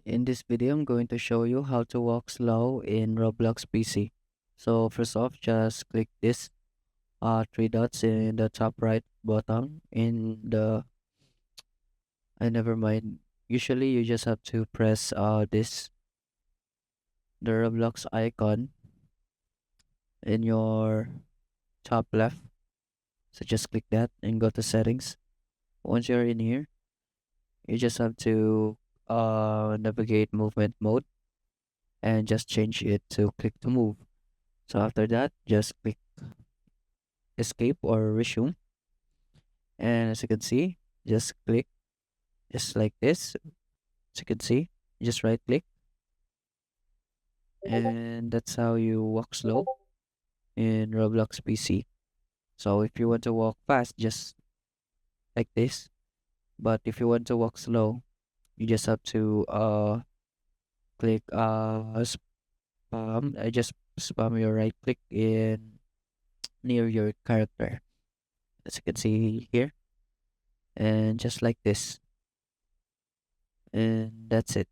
In this video, I'm going to show you how to walk slow in Roblox PC. So first off, just click this three dots in the top right bottom in the never mind. Usually you just have to press this the Roblox icon in your top left. So just click that and go to settings. Once you're in here, you just have to navigate movement mode and just change it to click to move. So after that, just click escape or resume, and as you can see, just click just like this. As you can see, just right click, and that's how you walk slow in Roblox PC. So if you want to walk fast, just like this. But if you want to walk slow, you just have to click spam. I just spam your right click in near your character, as you can see here, and just like this, and that's it.